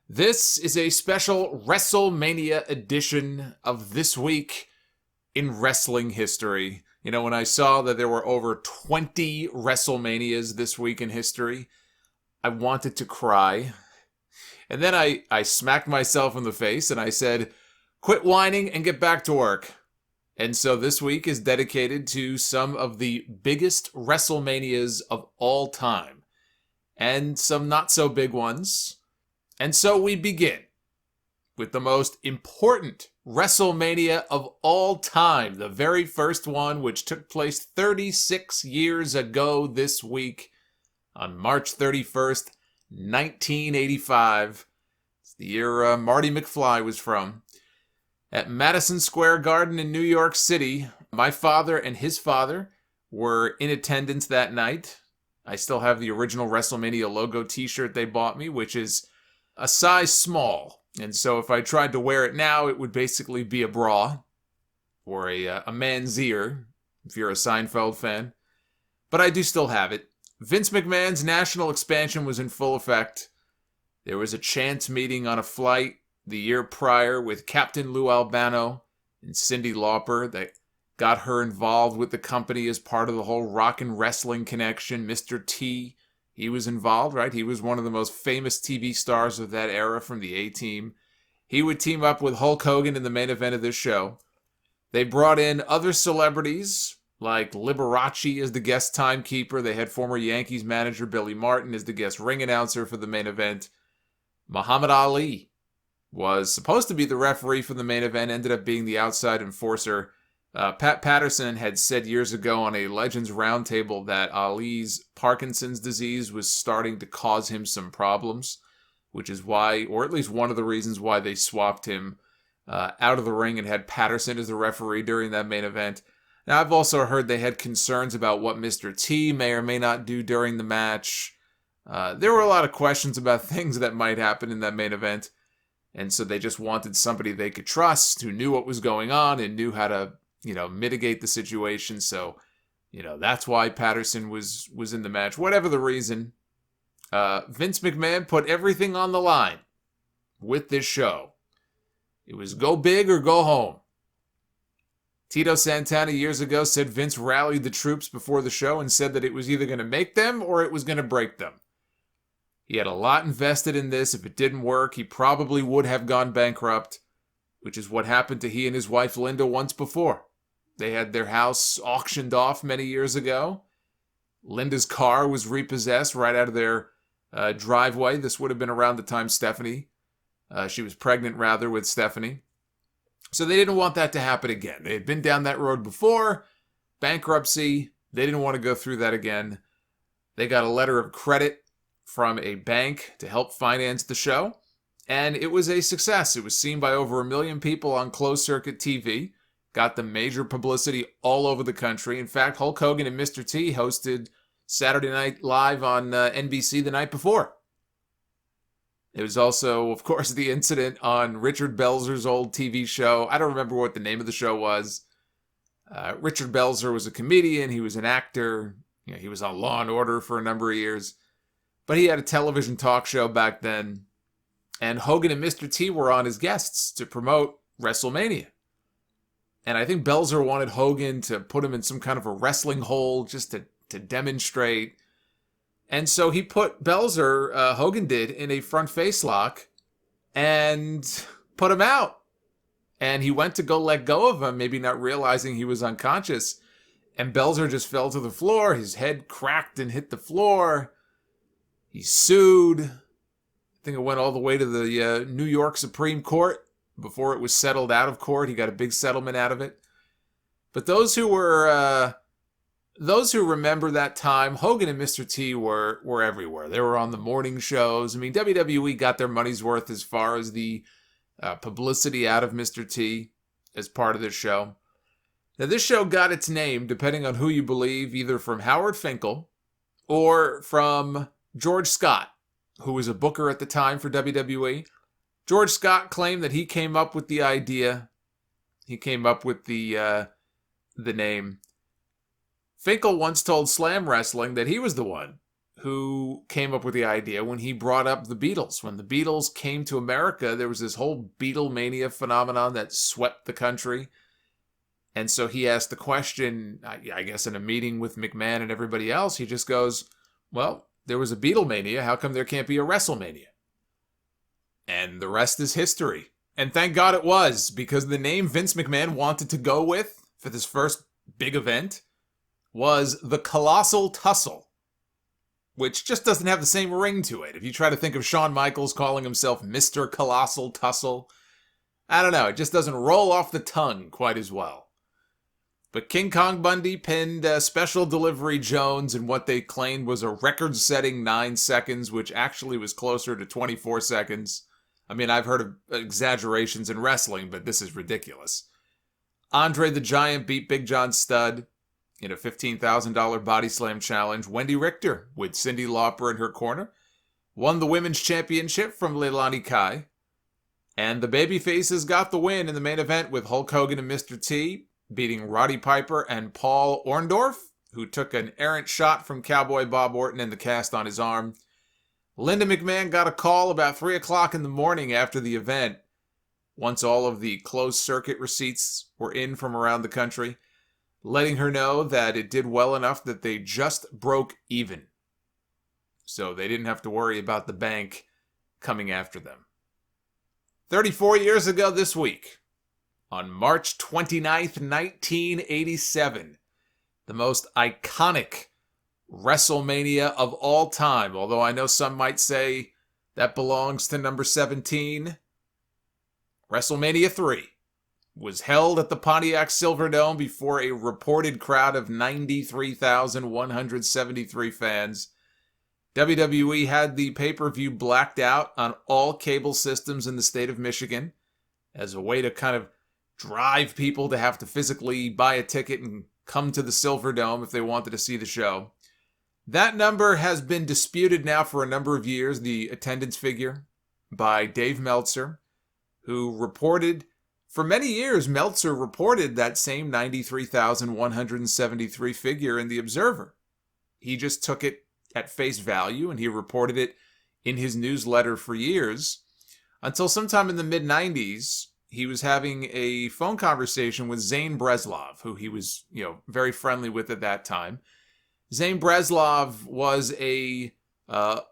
This is a special WrestleMania edition of This Week in Wrestling History. You know, when I saw that there were over 20 WrestleManias this week in history, I wanted to cry. And then I smacked myself in the face and I said, quit whining and get back to work. And so this week is dedicated to some of the biggest WrestleManias of all time. And some not so big ones. And so we begin with the most important WrestleMania of all time. The very first one, which took place 36 years ago this week on March 31st, 1985. It's the year Marty McFly was from. At Madison Square Garden in New York City, my father and his father were in attendance that night. I still have the original WrestleMania logo t-shirt they bought me, which is a size small. And so if I tried to wear it now, it would basically be a bra or a man's ear, if you're a Seinfeld fan. But I do still have it. Vince McMahon's national expansion was in full effect. There was a chance meeting on a flight the year prior with Captain Lou Albano and Cyndi Lauper that got her involved with the company as part of the whole rock and wrestling connection. Mr. T, he was involved, right? He was one of the most famous TV stars of that era from the A-Team. He would team up with Hulk Hogan in the main event of this show. They brought in other celebrities like Liberace as the guest timekeeper. They had former Yankees manager Billy Martin as the guest ring announcer for the main event. Muhammad Ali was supposed to be the referee for the main event, ended up being the outside enforcer. Pat Patterson had said years ago on a Legends Roundtable that Ali's Parkinson's disease was starting to cause him some problems, which is why, or at least one of the reasons why they swapped him out of the ring and had Patterson as the referee during that main event. Now, I've also heard they had concerns about what Mr. T may or may not do during the match. There were a lot of questions about things that might happen in that main event. And so they just wanted somebody they could trust, who knew what was going on and knew how to, mitigate the situation. So, that's why Patterson was in the match. Whatever the reason, Vince McMahon put everything on the line with this show. It was go big or go home. Tito Santana years ago said Vince rallied the troops before the show and said that it was either going to make them or it was going to break them. He had a lot invested in this. If it didn't work, he probably would have gone bankrupt, which is what happened to he and his wife Linda once before. They had their house auctioned off many years ago. Linda's car was repossessed right out of their driveway. This would have been around the time she was pregnant rather with Stephanie. So they didn't want that to happen again. They had been down that road before. Bankruptcy. They didn't want to go through that again. They got a letter of credit from a bank to help finance the show. And it was a success. It was seen by over 1 million people on closed-circuit TV. Got the major publicity all over the country. In fact, Hulk Hogan and Mr. T hosted Saturday Night Live on NBC the night before. It was also, of course, the incident on Richard Belzer's old TV show. I don't remember what the name of the show was. Richard Belzer was a comedian. He was an actor. He was on Law & Order for a number of years. But he had a television talk show back then. And Hogan and Mr. T were on as guests to promote WrestleMania. And I think Belzer wanted Hogan to put him in some kind of a wrestling hold just to demonstrate. And so he put Belzer, Hogan did, in a front face lock and put him out. And he went to go let go of him, maybe not realizing he was unconscious. And Belzer just fell to the floor. His head cracked and hit the floor. He sued. I think it went all the way to the New York Supreme Court before it was settled out of court. He got a big settlement out of it. But those who remember that time, Hogan and Mr. T were everywhere. They were on the morning shows. I mean, WWE got their money's worth as far as the publicity out of Mr. T as part of this show. Now, this show got its name, depending on who you believe, either from Howard Finkel or from George Scott, who was a booker at the time for WWE. George Scott claimed that he came up with the idea. He came up with the name. Finkel once told Slam Wrestling that he was the one who came up with the idea when he brought up the Beatles. When the Beatles came to America, there was this whole Beatlemania phenomenon that swept the country. And so he asked the question, I guess in a meeting with McMahon and everybody else, he just goes, well, there was a Beatlemania, how come there can't be a WrestleMania? And the rest is history. And thank God it was, because the name Vince McMahon wanted to go with for this first big event was the Colossal Tussle, which just doesn't have the same ring to it. If you try to think of Shawn Michaels calling himself Mr. Colossal Tussle, I don't know, it just doesn't roll off the tongue quite as well. But King Kong Bundy pinned Special Delivery Jones in what they claimed was a record-setting 9 seconds, which actually was closer to 24 seconds. I mean, I've heard of exaggerations in wrestling, but this is ridiculous. Andre the Giant beat Big John Studd in a $15,000 body slam challenge. Wendy Richter, with Cyndi Lauper in her corner, won the women's championship from Leilani Kai. And the babyfaces got the win in the main event with Hulk Hogan and Mr. T beating Roddy Piper and Paul Orndorff, who took an errant shot from Cowboy Bob Orton in the cast on his arm. Linda McMahon got a call about 3 o'clock in the morning after the event, once all of the closed circuit receipts were in from around the country, letting her know that it did well enough that they just broke even. So they didn't have to worry about the bank coming after them. 34 years ago this week, on March 29th, 1987, the most iconic WrestleMania of all time, although I know some might say that belongs to number 17. WrestleMania III was held at the Pontiac Silverdome before a reported crowd of 93,173 fans. WWE had the pay-per-view blacked out on all cable systems in the state of Michigan as a way to kind of drive people to have to physically buy a ticket and come to the Silverdome if they wanted to see the show. That number has been disputed now for a number of years, the attendance figure, by Dave Meltzer, who reported, for many years, Meltzer reported that same 93,173 figure in the Observer. He just took it at face value, and he reported it in his newsletter for years, until sometime in the mid-90s, he was having a phone conversation with Zane Breslov, who he was, very friendly with at that time. Zane Breslov was a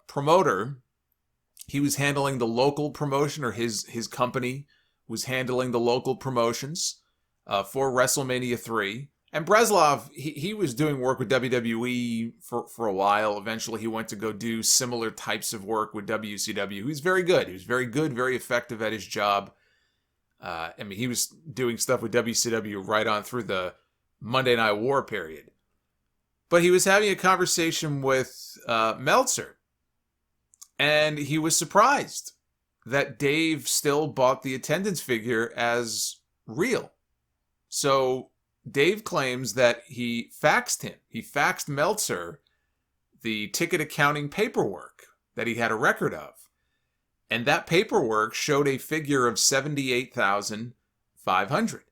promoter. He was handling the local promotion, or his company was handling the local promotions for WrestleMania III. And Breslov, he was doing work with WWE for a while. Eventually, he went to go do similar types of work with WCW. He was very good. He was very good, very effective at his job. He was doing stuff with WCW right on through the Monday Night War period. But he was having a conversation with Meltzer, and he was surprised that Dave still bought the attendance figure as real. So Dave claims that he faxed him. He faxed Meltzer the ticket accounting paperwork that he had a record of. And that paperwork showed a figure of 78,500.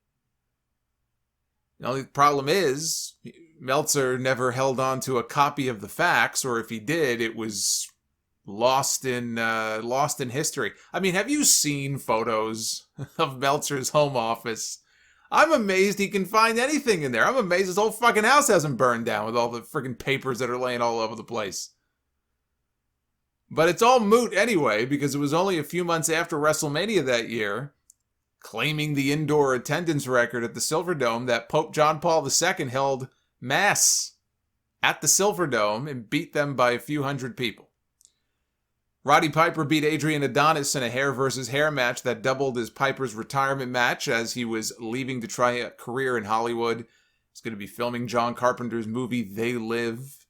The only problem is, Meltzer never held on to a copy of the fax, or if he did, it was lost in history. I mean, have you seen photos of Meltzer's home office? I'm amazed he can find anything in there. I'm amazed his whole fucking house hasn't burned down with all the freaking papers that are laying all over the place. But it's all moot anyway, because it was only a few months after WrestleMania that year, claiming the indoor attendance record at the Silverdome, that Pope John Paul II held Mass at the Silverdome and beat them by a few hundred people. Roddy Piper beat Adrian Adonis in a hair versus hair match that doubled as Piper's retirement match as he was leaving to try a career in Hollywood. He's going to be filming John Carpenter's movie They Live.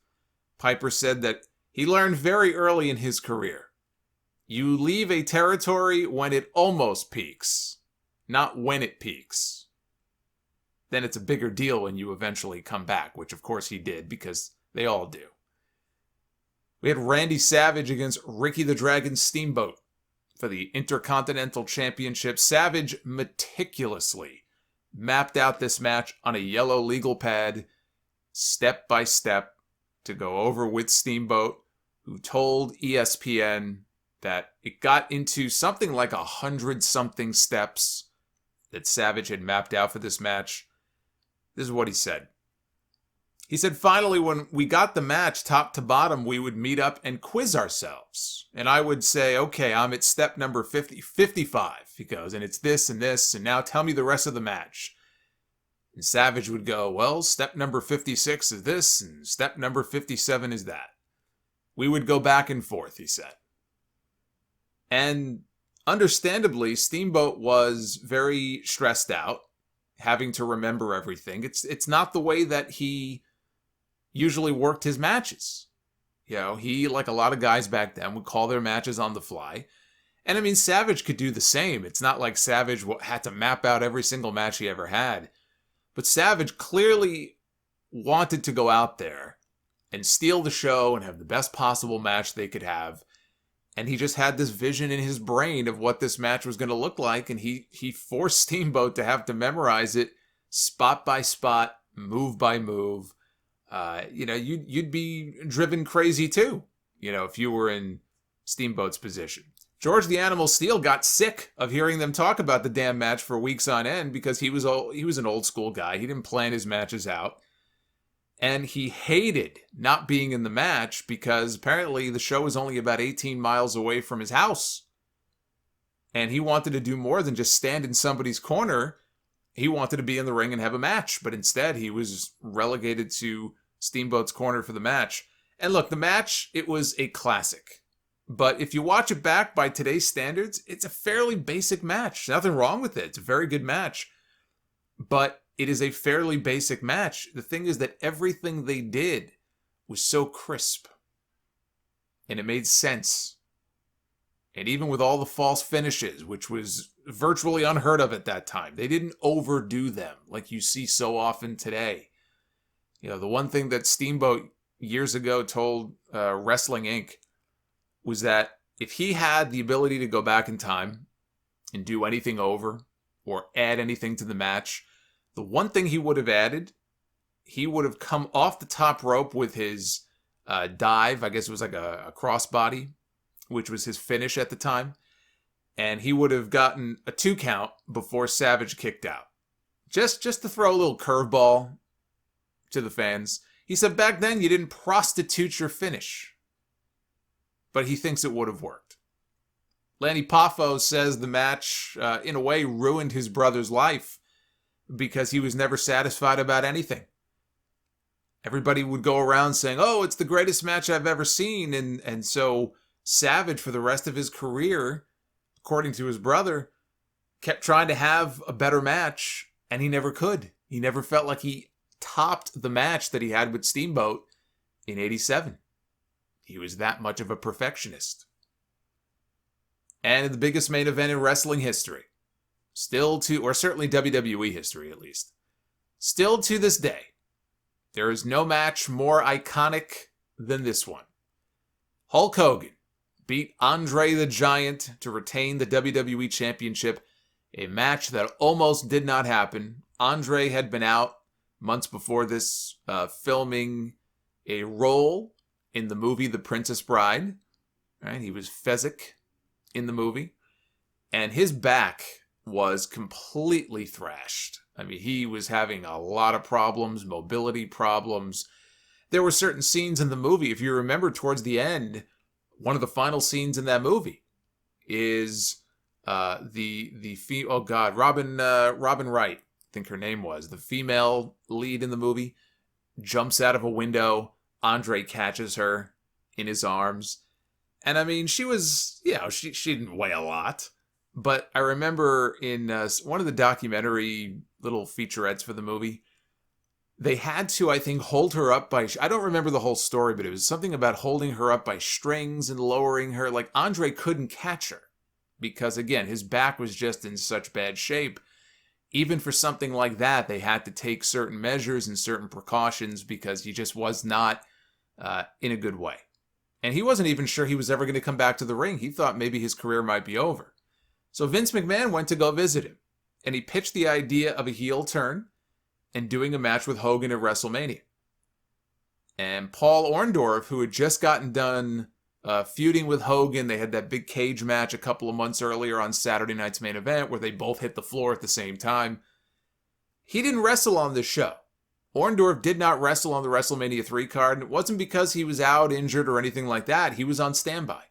Piper said that he learned very early in his career, you leave a territory when it almost peaks, not when it peaks. Then it's a bigger deal when you eventually come back, which of course he did, because they all do. We had Randy Savage against Ricky the Dragon Steamboat for the Intercontinental Championship. Savage meticulously mapped out this match on a yellow legal pad, step by step, to go over with Steamboat who told ESPN that it got into something like 100-something steps that Savage had mapped out for this match. This is what he said. He said, finally, when we got the match top to bottom, we would meet up and quiz ourselves. And I would say, okay, I'm at step number 55, he goes, and it's this, and now tell me the rest of the match. And Savage would go, well, step number 56 is this, and step number 57 is that. We would go back and forth, he said. And understandably, Steamboat was very stressed out, having to remember everything. It's not the way that he usually worked his matches. You know, he, like a lot of guys back then, would call their matches on the fly. And I mean, Savage could do the same. It's not like Savage had to map out every single match he ever had. But Savage clearly wanted to go out there and steal the show and have the best possible match they could have. And he just had this vision in his brain of what this match was going to look like. And he forced Steamboat to have to memorize it spot by spot, move by move. You'd be driven crazy too, if you were in Steamboat's position. George the Animal Steele got sick of hearing them talk about the damn match for weeks on end because he was an old school guy. He didn't plan his matches out. And he hated not being in the match because apparently the show was only about 18 miles away from his house. And he wanted to do more than just stand in somebody's corner. He wanted to be in the ring and have a match. But instead, he was relegated to Steamboat's corner for the match. And look, the match, it was a classic. But if you watch it back by today's standards, it's a fairly basic match. Nothing wrong with it. It's a very good match. But it is a fairly basic match. The thing is that everything they did was so crisp. And it made sense. And even with all the false finishes, which was virtually unheard of at that time, they didn't overdo them like you see so often today. The one thing that Steamboat years ago told Wrestling Inc. was that if he had the ability to go back in time and do anything over or add anything to the match, the one thing he would have added, he would have come off the top rope with his dive. I guess it was like a crossbody, which was his finish at the time. And he would have gotten a 2 count before Savage kicked out. Just to throw a little curveball to the fans. He said back then you didn't prostitute your finish. But he thinks it would have worked. Lanny Poffo says the match, in a way, ruined his brother's life because he was never satisfied about anything. Everybody would go around saying, oh, it's the greatest match I've ever seen. And so Savage, for the rest of his career, according to his brother, kept trying to have a better match, and he never could. He never felt like he topped the match that he had with Steamboat in '87. He was that much of a perfectionist. And the biggest main event in wrestling history, or certainly WWE history at least, still to this day, there is no match more iconic than this one. Hulk Hogan beat Andre the Giant to retain the WWE Championship, a match that almost did not happen. Andre had been out months before this, filming a role in the movie The Princess Bride. Right? He was Fezzik in the movie. And his back was completely thrashed. I mean, he was having a lot of problems, mobility problems. There were certain scenes in the movie, if you remember towards the end, one of the final scenes in that movie is Robin Wright, I think her name was, the female lead in the movie, jumps out of a window. Andre catches her in his arms. And I mean, she was, she didn't weigh a lot. But I remember in one of the documentary little featurettes for the movie, they had to, I think, hold her up by, I don't remember the whole story, but it was something about holding her up by strings and lowering her. Like, Andre couldn't catch her because, again, his back was just in such bad shape. Even for something like that, they had to take certain measures and certain precautions because he just was not in a good way. And he wasn't even sure he was ever going to come back to the ring. He thought maybe his career might be over. So Vince McMahon went to go visit him, and he pitched the idea of a heel turn and doing a match with Hogan at WrestleMania. And Paul Orndorff, who had just gotten done feuding with Hogan. They had that big cage match a couple of months earlier on Saturday Night's Main Event where they both hit the floor at the same time. He didn't wrestle on this show. Orndorff did not wrestle on the WrestleMania III card, and it wasn't because he was out, injured, or anything like that. He was on standby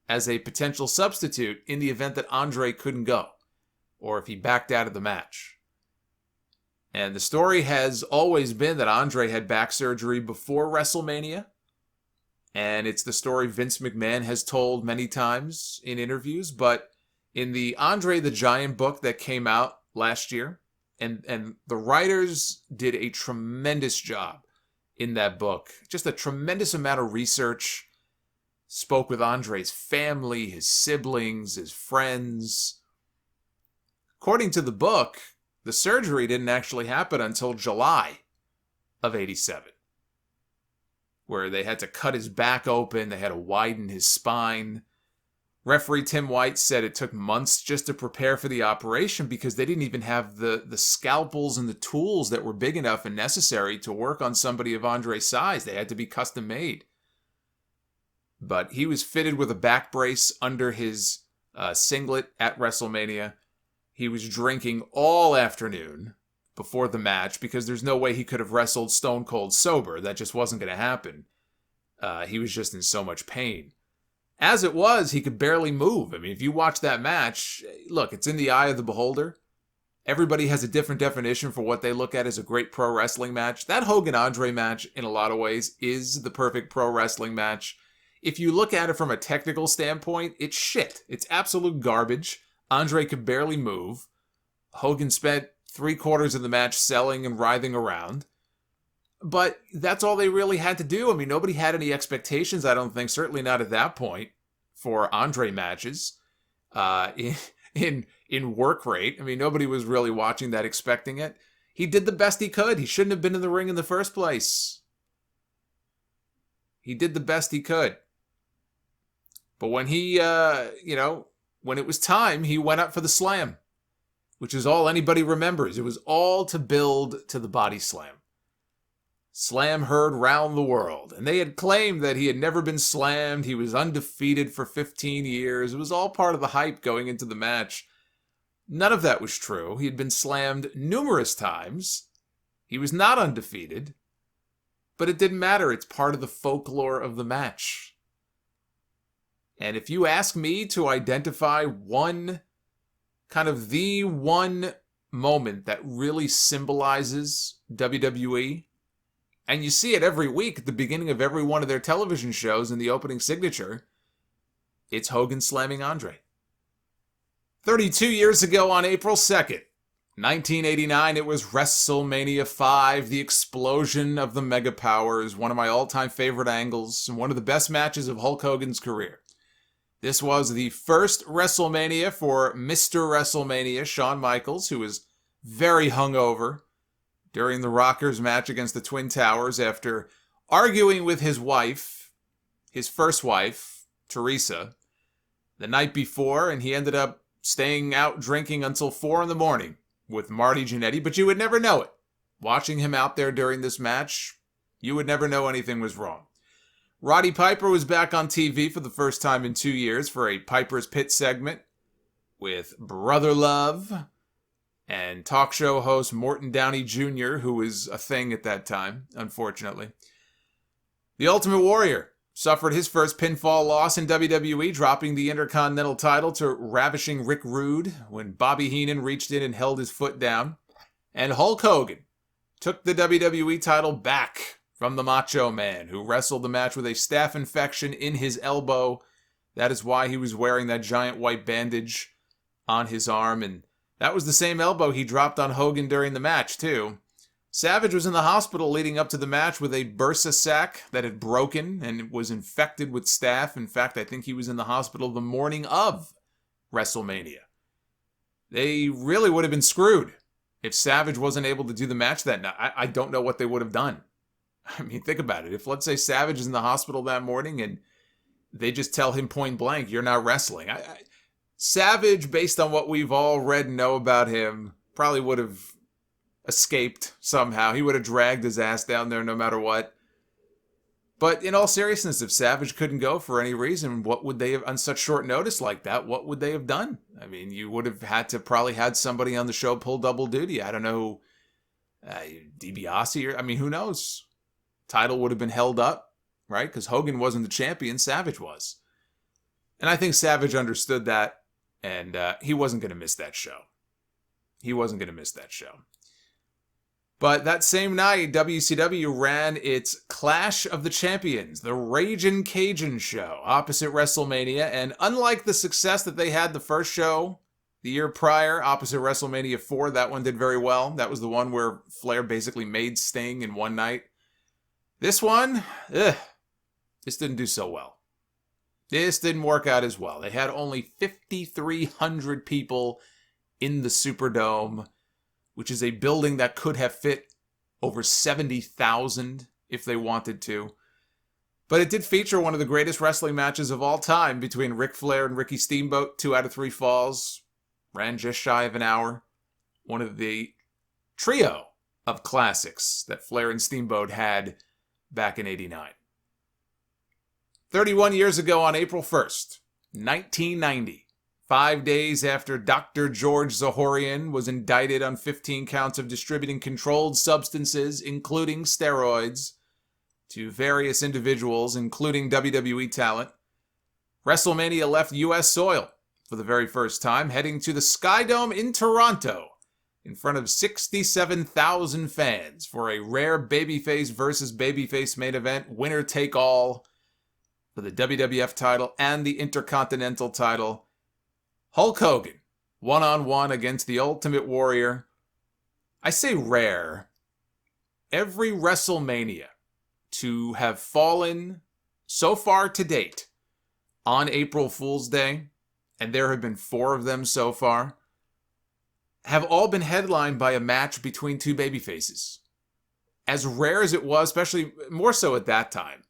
as a potential substitute in the event that Andre couldn't go, or if he backed out of the match. And the story has always been that Andre had back surgery before WrestleMania, and it's the story Vince McMahon has told many times in interviews, but in the Andre the Giant book that came out last year, and the writers did a tremendous job in that book. Just a tremendous amount of research. Spoke with Andre's family, his siblings, his friends. According to the book, the surgery didn't actually happen until July of '87, where they had to cut his back open, they had to widen his spine. Referee Tim White said it took months just to prepare for the operation because they didn't even have the scalpels and the tools that were big enough and necessary to work on somebody of Andre's size. They had to be custom made. But he was fitted with a back brace under his singlet at WrestleMania. He was drinking all afternoon before the match because there's no way he could have wrestled stone cold sober. That just wasn't going to happen. He was just in so much pain. As it was, he could barely move. I mean, if you watch that match, look, it's in the eye of the beholder. Everybody has a different definition for what they look at as a great pro wrestling match. That Hogan-Andre match, in a lot of ways, is the perfect pro wrestling match. If you look at it from a technical standpoint, it's shit. It's absolute garbage. Andre could barely move. Hogan spent 3/4 of the match selling and writhing around. But that's all they really had to do. I mean, nobody had any expectations, I don't think, certainly not at that point, for Andre matches in work rate. I mean, nobody was really watching that expecting it. He did the best he could. He shouldn't have been in the ring in the first place. He did the best he could. But when he, when it was time, he went up for the slam, which is all anybody remembers. It was all to build to the body slam. Slam heard round the world. And they had claimed that he had never been slammed. He was undefeated for 15 years. It was all part of the hype going into the match. None of that was true. He had been slammed numerous times. He was not undefeated. But it didn't matter. It's part of the folklore of the match. And if you ask me to identify one moment that really symbolizes WWE, and you see it every week at the beginning of every one of their television shows in the opening signature, it's Hogan slamming Andre. 32 years ago on April 2nd, 1989, it was WrestleMania V, the explosion of the Mega Powers, one of my all-time favorite angles, and one of the best matches of Hulk Hogan's career. This was the first WrestleMania for Mr. WrestleMania, Shawn Michaels, who was very hungover during the Rockers match against the Twin Towers after arguing with his wife, his first wife, Teresa, the night before, and he ended up staying out drinking until 4 a.m. with Marty Jannetty, but you would never know it. Watching him out there during this match, you would never know anything was wrong. Roddy Piper was back on TV for the first time in 2 years for a Piper's Pit segment with Brother Love and talk show host Morton Downey Jr., who was a thing at that time, unfortunately. The Ultimate Warrior suffered his first pinfall loss in WWE, dropping the Intercontinental title to ravishing Rick Rude when Bobby Heenan reached in and held his foot down. And Hulk Hogan took the WWE title back from the Macho Man, who wrestled the match with a staph infection in his elbow. That is why he was wearing that giant white bandage on his arm, and that was the same elbow he dropped on Hogan during the match, too. Savage was in the hospital leading up to the match with a bursa sac that had broken and was infected with staph. In fact, I think he was in the hospital the morning of WrestleMania. They really would have been screwed if Savage wasn't able to do the match that night. I don't know what they would have done. I mean, think about it. If, let's say, Savage is in the hospital that morning and they just tell him point blank, you're not wrestling. Savage, based on what we've all read and know about him, probably would have escaped somehow. He would have dragged his ass down there no matter what. But in all seriousness, if Savage couldn't go for any reason, what would they have, on such short notice like that, what would they have done? I mean, you would have had to probably had somebody on the show pull double duty. I don't know, DiBiase, or, I mean, who knows? Title would have been held up, right? Because Hogan wasn't the champion, Savage was. And I think Savage understood that, and he wasn't going to miss that show. He wasn't going to miss that show. But that same night, WCW ran its Clash of the Champions, the Ragin' Cajun show, opposite WrestleMania. And unlike the success that they had the first show the year prior, opposite WrestleMania IV, that one did very well. That was the one where Flair basically made Sting in one night. This one, this didn't do so well. This didn't work out as well. They had only 5,300 people in the Superdome, which is a building that could have fit over 70,000 if they wanted to. But it did feature one of the greatest wrestling matches of all time between Ric Flair and Ricky Steamboat, 2 out of 3 falls, ran just shy of an hour. One of the trio of classics that Flair and Steamboat had back in '89. 31 years ago on April 1st, 1990, 5 days after Dr. George Zahorian was indicted on 15 counts of distributing controlled substances, including steroids, to various individuals, including WWE talent, WrestleMania left U.S. soil for the very first time, heading to the Skydome in Toronto in front of 67,000 fans for a rare babyface versus babyface main event, winner take all, for the WWF title and the Intercontinental title. Hulk Hogan, one-on-one against the Ultimate Warrior. I say rare. Every WrestleMania to have fallen so far to date on April Fool's Day, and there have been 4 of them so far, have all been headlined by a match between 2 babyfaces. As rare as it was, especially more so at that time.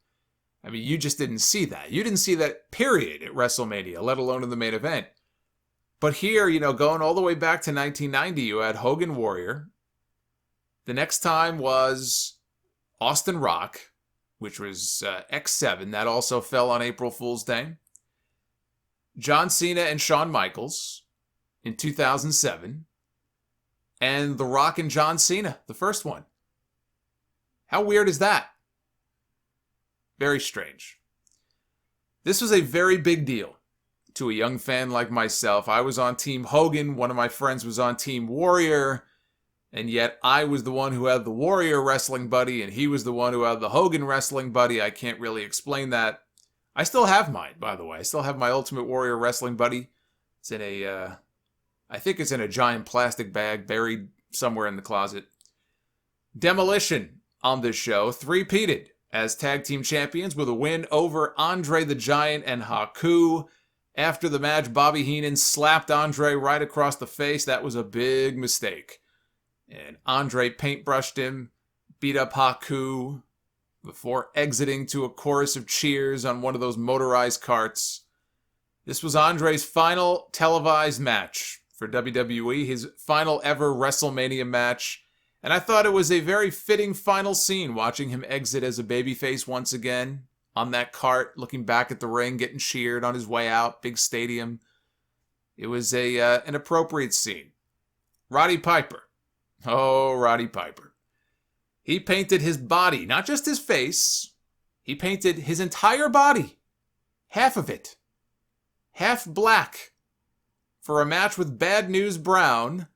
I mean, you just didn't see that. You didn't see that, period, at WrestleMania, let alone in the main event. But here, going all the way back to 1990, you had Hogan Warrior. The next time was Austin Rock, which was X7. That also fell on April Fool's Day. John Cena and Shawn Michaels in 2007. And The Rock and John Cena, the first one. How weird is that? Very strange. This was a very big deal to a young fan like myself. I was on Team Hogan, one of my friends was on Team Warrior, and yet I was the one who had the Warrior wrestling buddy, and he was the one who had the Hogan wrestling buddy. I can't really explain that. I still have mine, by the way. I still have my Ultimate Warrior wrestling buddy. It's in I think it's in a giant plastic bag buried somewhere in the closet. Demolition on this show three-peated as tag team champions with a win over Andre the Giant and Haku. After the match, Bobby Heenan slapped Andre right across the face. That was a big mistake. And Andre paintbrushed him, beat up Haku before exiting to a chorus of cheers on one of those motorized carts. This was Andre's final televised match for WWE, his final ever WrestleMania match. And I thought it was a very fitting final scene, watching him exit as a babyface once again on that cart, looking back at the ring, getting cheered on his way out, big stadium. It was an appropriate scene. Roddy Piper. Oh, Roddy Piper. He painted his body, not just his face. He painted his entire body. Half of it. Half black. For a match with Bad News Brown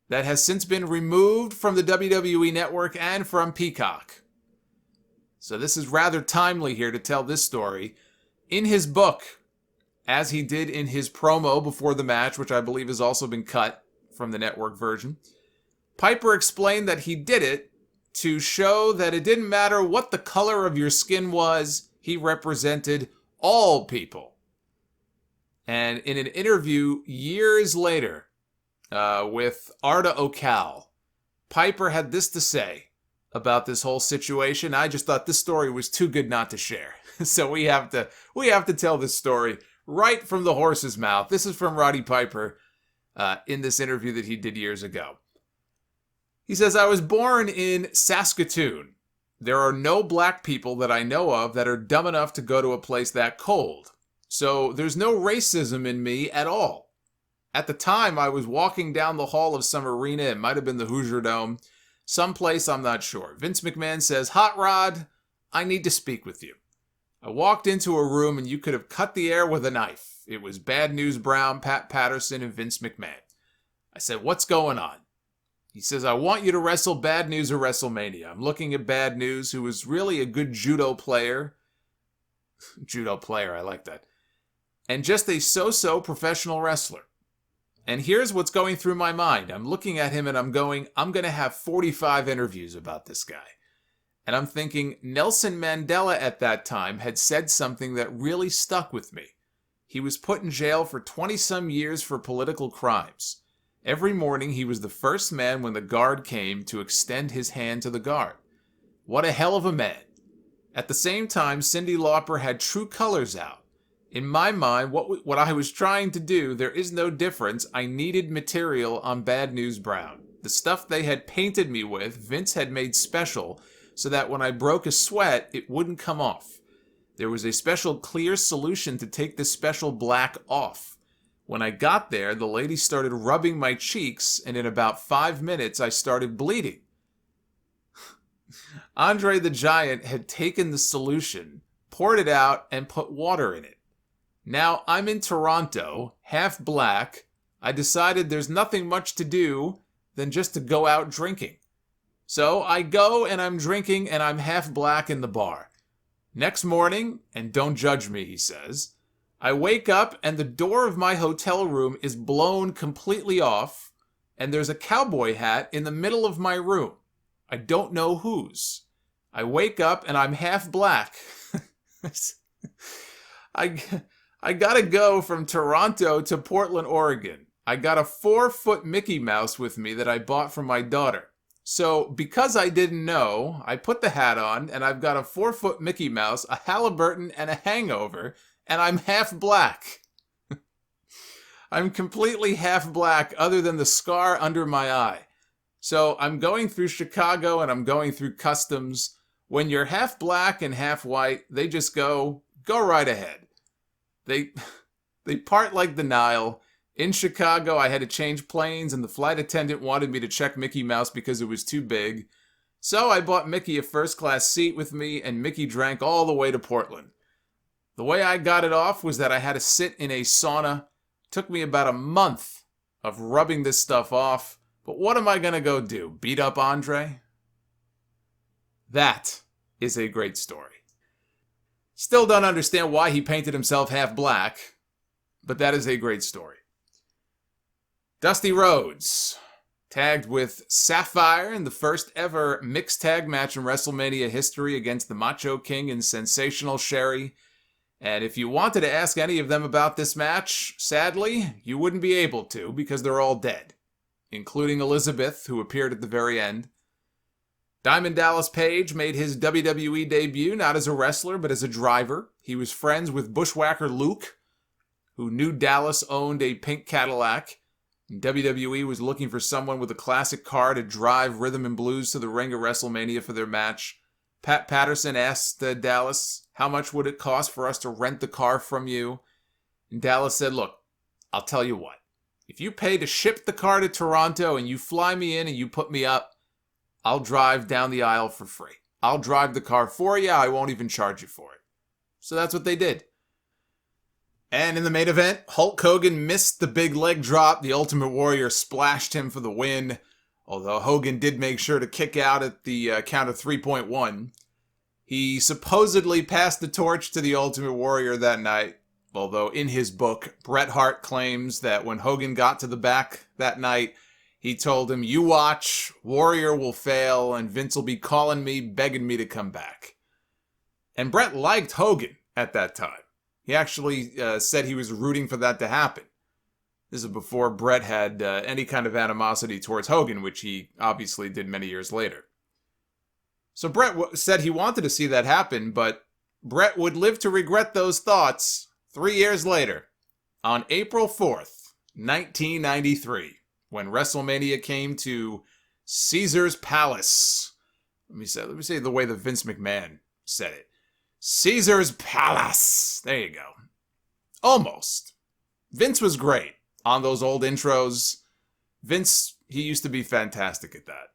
that has since been removed from the WWE Network and from Peacock. So this is rather timely here to tell this story. In his book, as he did in his promo before the match, which I believe has also been cut from the network version, Piper explained that he did it to show that it didn't matter what the color of your skin was, he represented all people. And in an interview years later with Arda Ocal, Piper had this to say about this whole situation. I just thought this story was too good not to share. So we have to tell this story right from the horse's mouth. This is from Roddy Piper in this interview that he did years ago. He says, "I was born in Saskatoon, There are no black people that I know of that are dumb enough to go to a place that cold. So there's no racism in me at all. At the time, I was walking down the hall of some arena. It might have been the Hoosier Dome. Someplace, I'm not sure. Vince McMahon says, "Hot Rod, I need to speak with you." I walked into a room and you could have cut the air with a knife. It was Bad News Brown, Pat Patterson, and Vince McMahon. I said, "What's going on?" He says, "I want you to wrestle Bad News at WrestleMania." I'm looking at Bad News, who was really a good judo player. Judo player, I like that. And just a so-so professional wrestler. And here's what's going through my mind. I'm looking at him and I'm going to have 45 interviews about this guy. And I'm thinking, Nelson Mandela at that time had said something that really stuck with me. He was put in jail for 20-some years for political crimes. Every morning he was the first man when the guard came to extend his hand to the guard. What a hell of a man. At the same time, Cyndi Lauper had True Colors out. In my mind, what I was trying to do, there is no difference. I needed material on Bad News Brown. The stuff they had painted me with, Vince had made special, so that when I broke a sweat, it wouldn't come off. There was a special clear solution to take the special black off. When I got there, the lady started rubbing my cheeks, and in about 5 minutes, I started bleeding. Andre the Giant had taken the solution, poured it out, and put water in it. Now, I'm in Toronto, half black. I decided there's nothing much to do than just to go out drinking. So I go and I'm drinking and I'm half black in the bar. Next morning, and don't judge me, he says, I wake up and the door of my hotel room is blown completely off, and there's a cowboy hat in the middle of my room. I don't know whose. I wake up and I'm half black. I gotta go from Toronto to Portland, Oregon. I got a 4-foot Mickey Mouse with me that I bought for my daughter. So, because I didn't know, I put the hat on, and I've got a 4-foot Mickey Mouse, a Halliburton, and a hangover, and I'm half black. I'm completely half black other than the scar under my eye. So, I'm going through Chicago, and I'm going through customs. When you're half black and half white, they just go right ahead. They part like the Nile. In Chicago, I had to change planes, and the flight attendant wanted me to check Mickey Mouse because it was too big. So I bought Mickey a first-class seat with me, and Mickey drank all the way to Portland. The way I got it off was that I had to sit in a sauna. It took me about a month of rubbing this stuff off. But what am I going to go do? Beat up Andre? That is a great story. Still don't understand why he painted himself half black, but that is a great story. Dusty Rhodes tagged with Sapphire in the first ever mixed tag match in WrestleMania history against the Macho King and Sensational Sherry. And if you wanted to ask any of them about this match, sadly, you wouldn't be able to because they're all dead, including Elizabeth, who appeared at the very end. Diamond Dallas Page made his WWE debut not as a wrestler, but as a driver. He was friends with Bushwhacker Luke, who knew Dallas owned a pink Cadillac. And WWE was looking for someone with a classic car to drive Rhythm and Blues to the ring at WrestleMania for their match. Pat Patterson asked Dallas, how much would it cost for us to rent the car from you? And Dallas said, look, I'll tell you what. If you pay to ship the car to Toronto and you fly me in and you put me up, I'll drive down the aisle for free. I'll drive the car for you. I won't even charge you for it. So that's what they did. And in the main event, Hulk Hogan missed the big leg drop. The Ultimate Warrior splashed him for the win, although Hogan did make sure to kick out at the count of 3.1. He supposedly passed the torch to the Ultimate Warrior that night, although in his book, Bret Hart claims that when Hogan got to the back that night, he told him, you watch, Warrior will fail, and Vince will be calling me, begging me to come back. And Bret liked Hogan at that time. He actually said he was rooting for that to happen. This is before Bret had any kind of animosity towards Hogan, which he obviously did many years later. So Bret said he wanted to see that happen, but Bret would live to regret those thoughts 3 years later, on April 4th, 1993. When WrestleMania came to Caesar's Palace. Let me say the way that Vince McMahon said it. Caesar's Palace. There you go. Almost. Vince was great on those old intros. Vince, he used to be fantastic at that.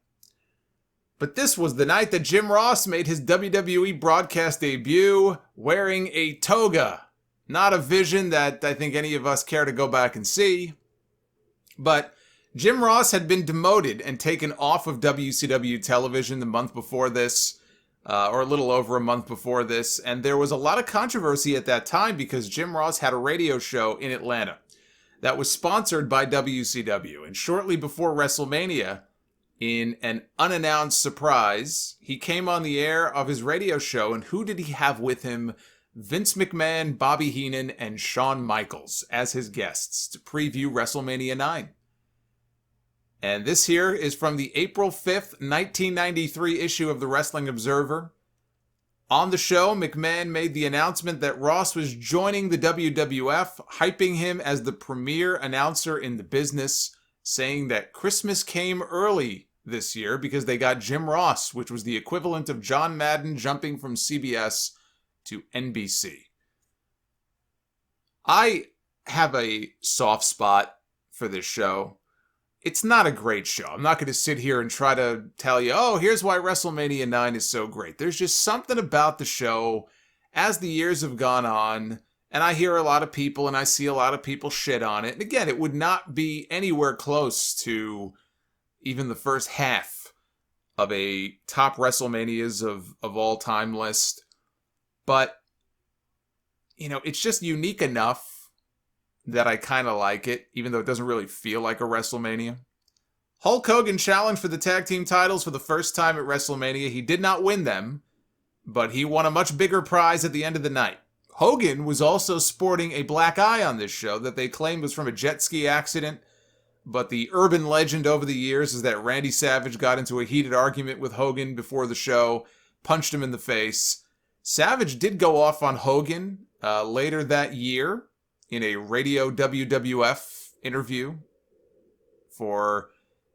But this was the night that Jim Ross made his WWE broadcast debut wearing a toga. Not a vision that I think any of us care to go back and see. But Jim Ross had been demoted and taken off of WCW television the month before this, or a little over a month before this. And there was a lot of controversy at that time because Jim Ross had a radio show in Atlanta that was sponsored by WCW. And shortly before WrestleMania, in an unannounced surprise, he came on the air of his radio show, and who did he have with him? Vince McMahon, Bobby Heenan, and Shawn Michaels as his guests to preview WrestleMania IX. And this here is from the April 5th, 1993 issue of the Wrestling Observer. On the show, McMahon made the announcement that Ross was joining the WWF, hyping him as the premier announcer in the business, saying that Christmas came early this year because they got Jim Ross, which was the equivalent of John Madden jumping from CBS to NBC. I have a soft spot for this show. It's not a great show. I'm not going to sit here and try to tell you, oh, here's why WrestleMania IX is so great. There's just something about the show as the years have gone on, and I hear a lot of people and I see a lot of people shit on it. And again, it would not be anywhere close to even the first half of a top WrestleManias of all time list. But, you know, it's just unique enough that I kind of like it, even though it doesn't really feel like a WrestleMania. Hulk Hogan challenged for the tag team titles for the first time at WrestleMania. He did not win them, but he won a much bigger prize at the end of the night. Hogan was also sporting a black eye on this show that they claimed was from a jet ski accident, but the urban legend over the years is that Randy Savage got into a heated argument with Hogan before the show, punched him in the face. Savage did go off on Hogan later that year in a radio WWF interview for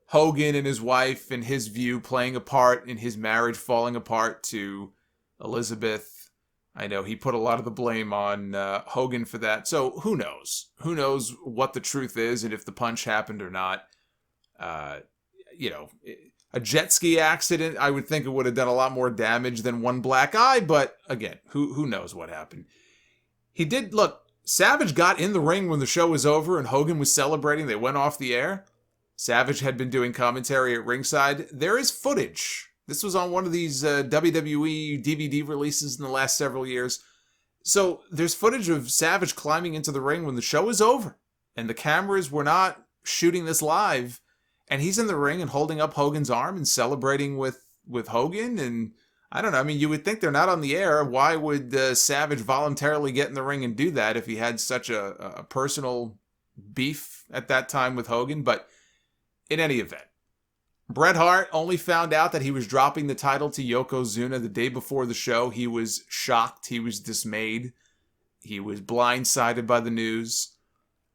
Hogan and his wife and his view playing a part in his marriage falling apart to Elizabeth. I know he put a lot of the blame on Hogan for that. So who knows? Who knows what the truth is and if the punch happened or not. You know, a jet ski accident, I would think it would have done a lot more damage than one black eye. But again, who knows what happened? He did, look, Savage got in the ring when the show was over and Hogan was celebrating. They went off the air. Savage had been doing commentary at ringside. There is footage. This was on one of these WWE DVD releases in the last several years. So there's footage of Savage climbing into the ring when the show is over. And the cameras were not shooting this live. And he's in the ring and holding up Hogan's arm and celebrating with Hogan. And I don't know. I mean, you would think they're not on the air. Why would Savage voluntarily get in the ring and do that if he had such a personal beef at that time with Hogan? But in any event, Bret Hart only found out that he was dropping the title to Yokozuna the day before the show. He was shocked. He was dismayed. He was blindsided by the news.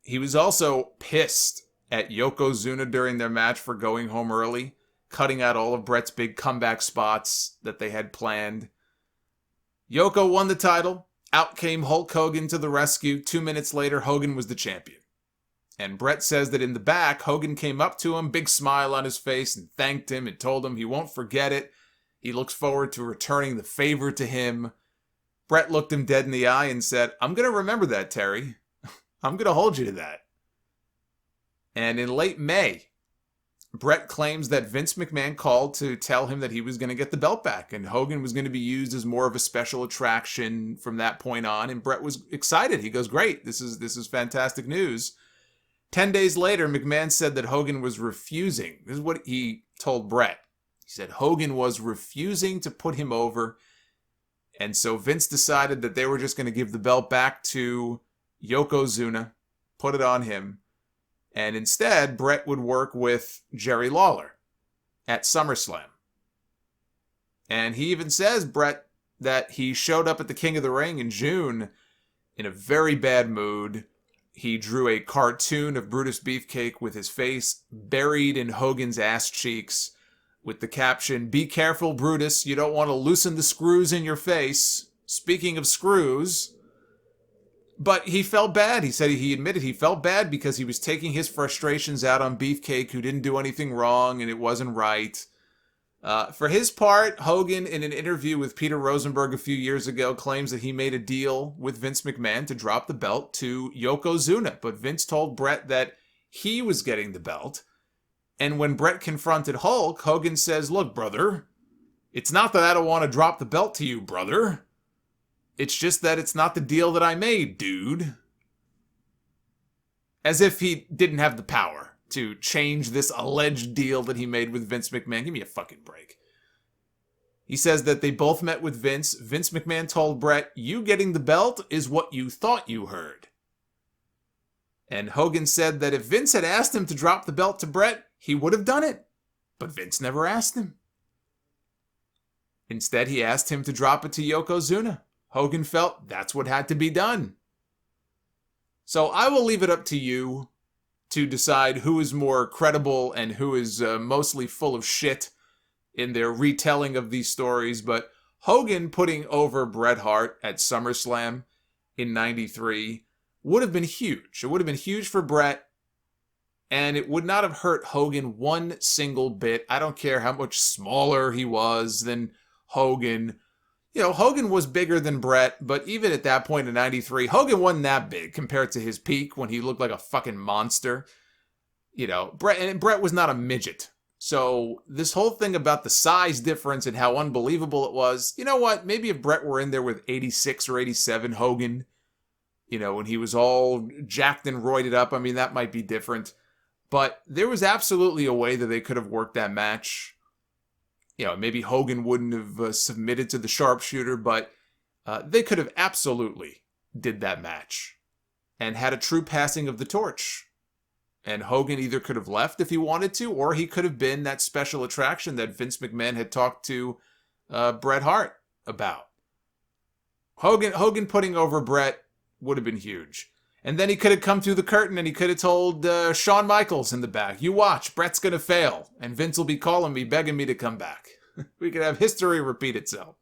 He was also pissed at Yokozuna during their match for going home early, cutting out all of Bret's big comeback spots that they had planned. Yoko won the title. Out came Hulk Hogan to the rescue. 2 minutes later, Hogan was the champion. And Bret says that in the back, Hogan came up to him, big smile on his face, and thanked him and told him he won't forget it. He looks forward to returning the favor to him. Bret looked him dead in the eye and said, "I'm going to remember that, Terry. I'm going to hold you to that." And in late May, Bret claims that Vince McMahon called to tell him that he was going to get the belt back, and Hogan was going to be used as more of a special attraction from that point on. And Bret was excited. He goes, "Great, this is fantastic news." 10 days later, McMahon said that Hogan was refusing. This is what he told Bret. He said Hogan was refusing to put him over. And so Vince decided that they were just going to give the belt back to Yokozuna, put it on him. And instead, Bret would work with Jerry Lawler at SummerSlam. And he even says, Bret, that he showed up at the King of the Ring in June in a very bad mood. He drew a cartoon of Brutus Beefcake with his face buried in Hogan's ass cheeks. with the caption, "Be careful, Brutus, you don't want to loosen the screws in your face." Speaking of screws, but he felt bad. He said he admitted he felt bad because he was taking his frustrations out on Beefcake, who didn't do anything wrong and it wasn't right. For his part, Hogan, in an interview with Peter Rosenberg a few years ago, claims that he made a deal with Vince McMahon to drop the belt to Yokozuna, but Vince told Bret that he was getting the belt. And when Bret confronted Hulk, Hogan says, "Look, brother, it's not that I don't want to drop the belt to you, brother. It's just that it's not the deal that I made, dude." As if he didn't have the power to change this alleged deal that he made with Vince McMahon. Give me a fucking break. He says that they both met with Vince. Vince McMahon told Bret, "You getting the belt is what you thought you heard." And Hogan said that if Vince had asked him to drop the belt to Bret, he would have done it. But Vince never asked him. Instead, he asked him to drop it to Yokozuna. Hogan felt that's what had to be done. So I will leave it up to you to decide who is more credible and who is mostly full of shit in their retelling of these stories. But Hogan putting over Bret Hart at SummerSlam in '93 would have been huge. It would have been huge for Bret, and it would not have hurt Hogan one single bit. I don't care how much smaller he was than Hogan. You know, Hogan was bigger than Bret, but even at that point in '93, Hogan wasn't that big compared to his peak when he looked like a fucking monster. You know, Bret was not a midget. So this whole thing about the size difference and how unbelievable it was, you know what? Maybe if Bret were in there with 86 or 87 Hogan, you know, when he was all jacked and roided up, I mean, that might be different. But there was absolutely a way that they could have worked that match. You know, maybe Hogan wouldn't have submitted to the sharpshooter, but they could have absolutely did that match and had a true passing of the torch. And Hogan either could have left if he wanted to, or he could have been that special attraction that Vince McMahon had talked to Bret Hart about. Hogan putting over Bret would have been huge. And then he could have come through the curtain and he could have told Shawn Michaels in the back, "You watch, Bret's going to fail, and Vince will be calling me, begging me to come back." We could have history repeat itself.